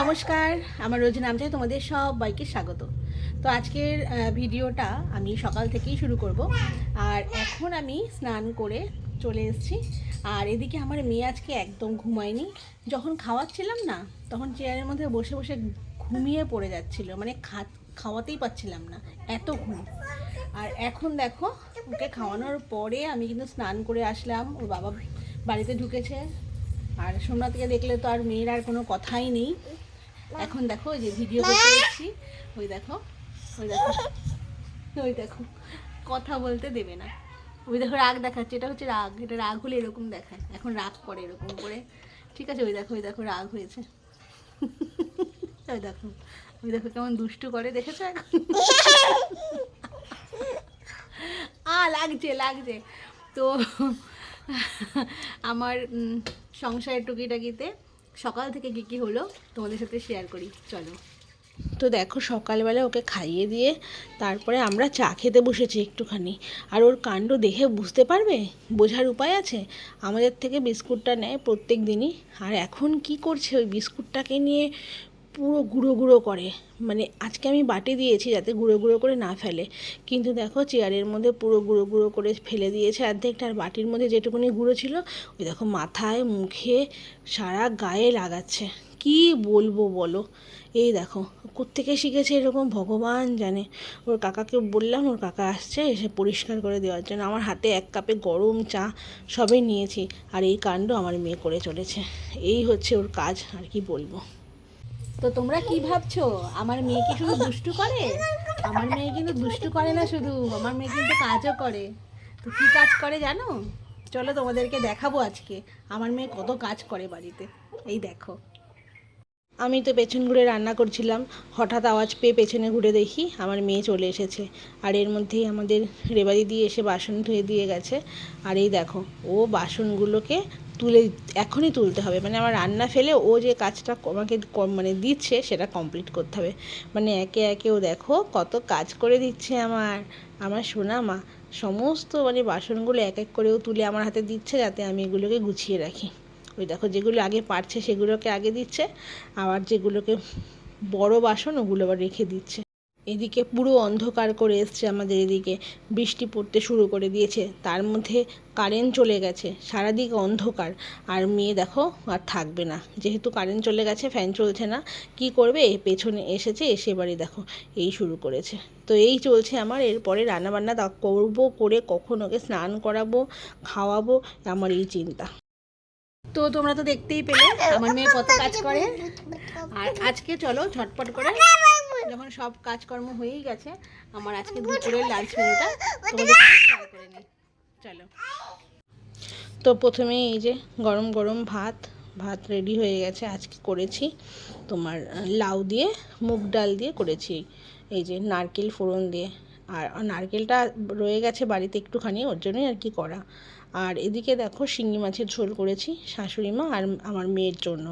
নমস্কার, আমার রোজ নামতে তোমাদের সবাইকে স্বাগত। তো আজকের ভিডিওটা আমি সকাল থেকেই শুরু করব। আর এখন আমি স্নান করে চলে এসেছি। আর এদিকে আমার মেয়ে আজকে একদম ঘুমায়নি। যখন খাওয়াচ্ছিলাম না, তখন চেয়ারের মধ্যে বসে বসে ঘুমিয়ে পড়ে যাচ্ছিল, মানে খাওয়াতেই পাচ্ছিলাম না, এত ঘুম। আর এখন দেখো, ওকে খাওয়ানোর পরে আমি কিন্তু স্নান করে আসলাম। ওর বাবা বাড়িতে ঢুকেছে। আর সোমনাথকে দেখলে তো আর মেয়ের আর কোনো কথাই নেই। এখন দেখো যে ভিডিও করতে এসেছি, ওই দেখো, ওই দেখো, ওই দেখো, কথা বলতে দেবে না। ওই দেখো রাগ দেখাচ্ছে, এটা হচ্ছে রাগ। এটা রাগ হলে এরকম দেখায়, এখন রাগ করে এরকম করে। ঠিক আছে, ওই দেখো, ওই দেখো রাগ হয়েছে। ওই দেখো, ওই দেখো কেমন দুষ্টু করে, দেখেছো এখন? লাগছে লাগছে। তো আমার সংসারের টুকিটাকিতে সকাল থেকে কী কী হলো তোমাদের সাথে শেয়ার করি, চলো। তো দেখো, সকালবেলা ওকে খাইয়ে দিয়ে তারপরে আমরা চা খেতে বসেছি একটুখানি। আর ওর কাণ্ড দেখে বুঝতে পারবে, বোঝার উপায় আছে। আমাদের থেকে বিস্কুটটা নেয় প্রত্যেক দিনই। আর এখন কি করছে, ওই বিস্কুটটাকে নিয়ে পুরো গুঁড়ো গুঁড়ো করে। মানে আজকে আমি বাটি দিয়েছি যাতে গুঁড়ো গুঁড়ো করে না ফেলে, কিন্তু দেখো চেয়ারের মধ্যে পুরো গুঁড়ো গুঁড়ো করে ফেলে দিয়েছে অর্ধেকটা। আর বাটির মধ্যে যেটুকুনি গুঁড়ো ছিল, ওই দেখো মাথায়, মুখে, সারা গায়ে লাগাচ্ছে। কি বলবো বলো। এই দেখো কোত্থেকে শিখেছে এরকম, ভগবান জানে। ওর কাকাকে বললাম, ওর কাকা আসছে, এসে পরিষ্কার করে দেওয়ার জন্য। আমার হাতে 1 কাপে গরম চা সবই নিয়েছি। আর এই কাণ্ড আমার মেয়ে করে চলেছে। এই হচ্ছে ওর কাজ, আর কি বলবো। তো তোমরা কি ভাবছো, আমার মেয়ে কি শুধু দুষ্টু করে? আমার মেয়ে কিন্তু দুষ্টু করে না শুধু, আমার মেয়ে কিন্তু কাজও করে। তো কি কাজ করে জানো? চলো তোমাদেরকে দেখাবো আজকে আমার মেয়ে কত কাজ করে বাড়িতে। এই দেখো, আমি তো পেছন ঘুরে রান্না করছিলাম, হঠাৎ আওয়াজ পেয়ে পেছনে ঘুরে দেখি আমার মেয়ে চলে এসেছে। আর এর মধ্যেই আমাদের রেবা দিদি এসে বাসন ধুয়ে দিয়ে গেছে। আর এই দেখো, ও বাসনগুলোকে তুলে এখনই তুলতে হবে। মানে আমার রান্না ফেলে ও যে কাজটা আমাকে মানে দিচ্ছে, সেটা কমপ্লিট করতে হবে। মানে একে একে ও দেখো কত কাজ করে দিচ্ছে আমার আমার সোনা মা। সমস্ত মানে বাসনগুলো এক এক করেও তুলে আমার হাতে দিচ্ছে, যাতে আমি এগুলোকে গুছিয়ে রাখি। ওই দেখো, যেগুলো আগে পারছে সেগুলোকে আগে দিচ্ছে, আবার যেগুলোকে বড় বাসন ওগুলো আবার রেখে দিচ্ছে। এদিকে পুরো অন্ধকার করে এসছে আমাদের এদিকে, বৃষ্টি পড়তে শুরু করে দিয়েছে। তার মধ্যে কারেন্ট চলে গেছে, সারাদিক অন্ধকার। আর মেয়ে দেখো আর থাকবে না, যেহেতু কারেন্ট চলে গেছে, ফ্যান চলছে না, কি করবে? পেছনে এসেছে, এসে এবারে দেখো এই শুরু করেছে। তো এই চলছে আমার। এরপরে রান্নাবান্না করবো, করে কখন ওকে স্নান করাবো, খাওয়াবো, আমার এই চিন্তা। তো তোমরা তো দেখতেই পেলে আমার মেয়ে কত কাজ করে। আর আজকে চলো ঝটপট করে, যখন সব কাজকর্ম হয়েই গেছে, আমার আজকে দুপুরের লাঞ্চ মেনুটা তোমাদের শেয়ার করে নিই, চলো। তো প্রথমে এই যে গরম গরম ভাত ভাত রেডি হয়ে গেছে। আজকে করেছি তোমার লাউ দিয়ে, মুগ ডাল দিয়ে করেছি, এই যে নারকেল ফোড়ন দিয়ে। আর নারকেলটা রয়ে গেছে বাড়িতে একটুখানি, ওর জন্যই আর কি করা। আর এদিকে দেখো শিঙি মাছের ঝোল করেছি শাশুড়ি মা আর আমার মেয়ের জন্য।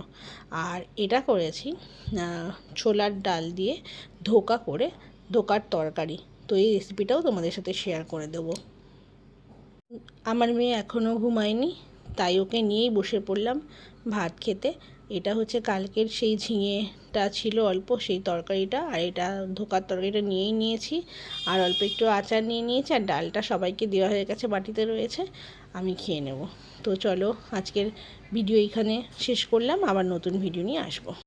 আর এটা করেছি ছোলার ডাল দিয়ে ধোকা করে, ধোকার তরকারি। তো এই রেসিপিটাও তোমাদের সাথে শেয়ার করে দেবো। আমার মেয়ে এখনও ঘুমায়নি, তাই ওকে নিয়েই বসে পড়লাম ভাত খেতে। এটা হচ্ছে কালকের সেই ঝিঙেটা ছিল অল্প, সেই তরকারিটা। আর এটা ধোকার তরকারিটা নিয়েই নিয়েছি। আর অল্প একটু আচার নিয়ে নিয়েছি। আর ডালটা সবাইকে দেওয়া হয়ে গেছে, বাটিতে রয়েছে, আমি খেয়ে নেব। তো চলো, আজকের ভিডিও এইখানে শেষ করলাম, আবার নতুন ভিডিও নিয়ে আসবো।